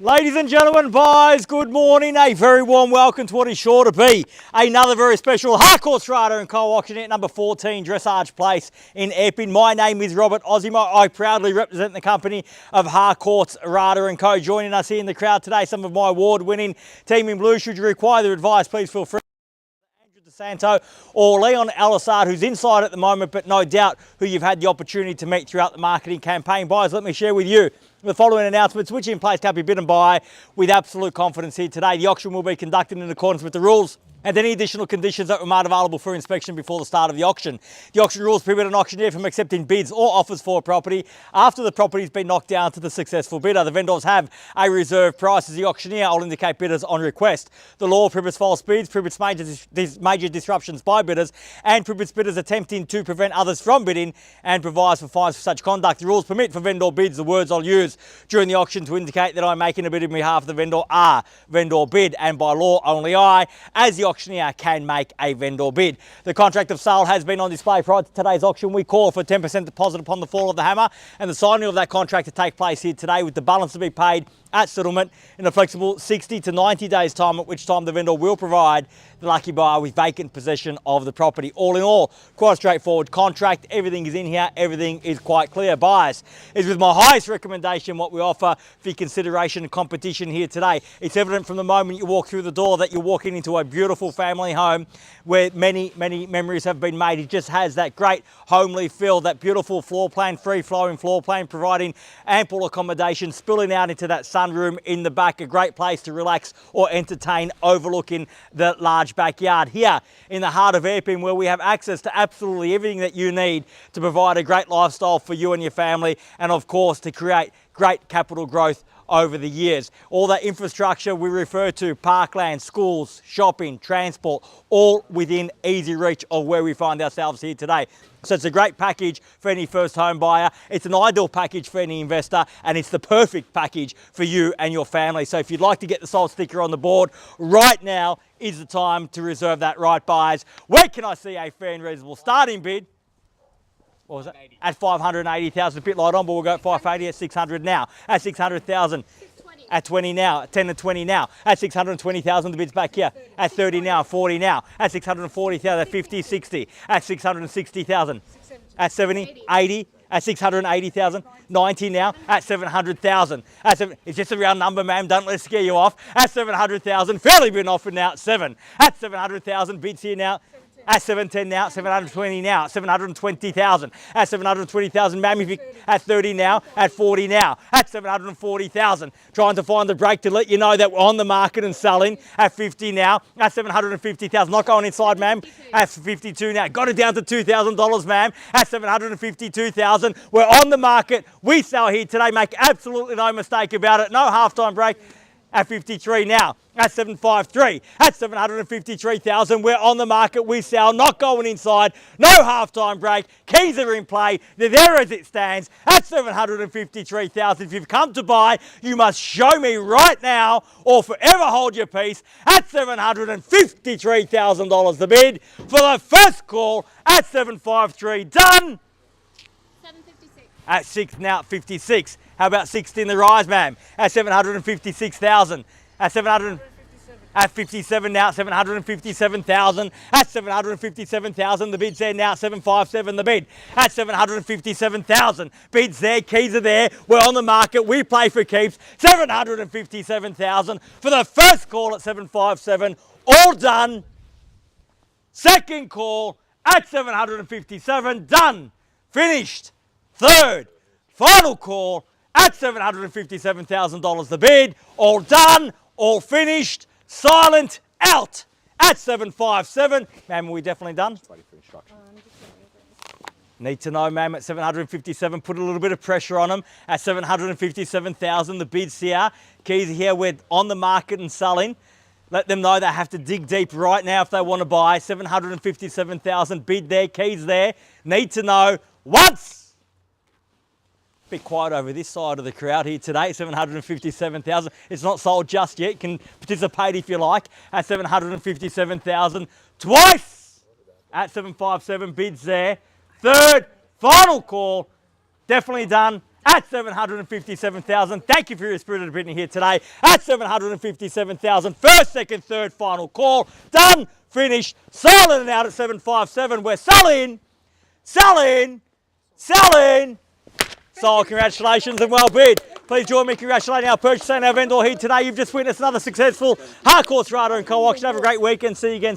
Ladies and gentlemen, boys, good morning. A very warm welcome to what is sure to be another very special Harcourts Rata and Co Auctioneer number 14 Dressage Place in EPPING. My name is Robert Ozzimo. I proudly represent the company of Harcourts Rata and Co. Joining us here in the crowd today, some of my award-winning team in blue. Should you require their advice, please feel free. Santo or Leon El-Assaad, who's inside at the moment, but no doubt who you've had the opportunity to meet throughout the marketing campaign. Buyers, let me share with you the following announcements, which in place can be bid and buy with absolute confidence here today. The auction will be conducted in accordance with the rules and any additional conditions that were made available for inspection before the start of the auction. The auction rules prohibit an auctioneer from accepting bids or offers for a property after the property has been knocked down to the successful bidder. The vendors have a reserve price as the auctioneer. I'll indicate bidders on request. The law prohibits false bids, prohibits major disruptions by bidders, and prohibits bidders attempting to prevent others from bidding, and provides for fines for such conduct. The rules permit for vendor bids. The words I'll use during the auction to indicate that I'm making a bid on behalf of the vendor are vendor bid, and by law only I, as the auctioneer, can make a vendor bid. The contract of sale has been on display prior to today's auction. We call for 10% deposit upon the fall of the hammer and the signing of that contract to take place here today, with the balance to be paid at settlement in a flexible 60 to 90 days time, at which time the vendor will provide the lucky buyer with vacant possession of the property. All in all, quite a straightforward contract. Everything is in here. Everything is quite clear. Buyers, is with my highest recommendation what we offer for consideration and competition here today. It's evident from the moment you walk through the door that you're walking into a beautiful family home where many memories have been made. It just has that great homely feel, that beautiful floor plan, free-flowing floor plan, providing ample accommodation, spilling out into that sunroom in the back. A great place to relax or entertain, overlooking the large backyard here in the heart of EPPING, where we have access to absolutely everything that you need to provide a great lifestyle for you and your family, and of course to create great capital growth over the years. All that infrastructure we refer to, parkland, schools, shopping, transport, all within easy reach of where we find ourselves here today. So it's a great package for any first home buyer. It's an ideal package for any investor, and it's the perfect package for you and your family. So if you'd like to get the sold sticker on the board, right now is the time to reserve that right, buyers. Where can I see a fair and reasonable starting bid? What was it? At 580,000, a bit light on, but we'll go at 580 at 600 now. At 600,000. At 20 now, at 10 and 20 now, at 620,000, the bid's back here, at 30 now, 40 now, at 640,000, at 50, 60, at 660,000, at 70, 80, at 680,000, 90 now, at 700,000. It's just a round number, ma'am, don't let it scare you off. At 700,000, fairly been offered now at 7. At 700,000, bids here now. At 710 now, 720 now, 720,000. At 720,000, ma'am, at 30 now, at 40 now, at 740,000. Trying to find the break to let you know that we're on the market and selling. At 50 now, at 750,000. Not going inside, ma'am. At 52 now. Got it down to $2,000, ma'am. At 752,000. We're on the market. We sell here today. Make absolutely no mistake about it. No halftime break. At 53 now, at 753, at 753,000, we're on the market, we sell, not going inside, no halftime break, keys are in play, they're there as it stands, at 753,000. If you've come to buy, you must show me right now or forever hold your peace. At $753,000 the bid for the first call at 753, done. 756. At 6 now, at 56. How about 60 in the rise, ma'am? At 756,000. At 700. At 57 now, 757,000. At 757,000, the bid's there now, 757 the bid. At 757,000, bids there, keys are there. We're on the market, we play for keeps. 757,000 for the first call at 757, all done. Second call at 757, done. Finished. Third, final call at $757,000 the bid, all done, all finished, silent, out at 757. Ma'am, are we definitely done? Ready for instruction. Need to know, ma'am, at 757, put a little bit of pressure on them. At 757,000, the bid's here. Keys are here, we're on the market and selling. Let them know they have to dig deep right now if they want to buy. 757,000, bid there, keys there. Need to know once. Bit quiet over this side of the crowd here today, 757,000. It's not sold just yet. You can participate if you like at 757,000. Twice at 757, bids there. Third, final call, definitely done at 757,000. Thank you for your spirited bidding here today at 757,000. First, second, third, final call. Done, finished, silent and out at 757. We're selling. Sold. Congratulations and well bid. Please join me congratulating our purchaser and our vendor here today. You've just witnessed another successful Harcourts Rata and Co auction. Have a great weekend. See you again.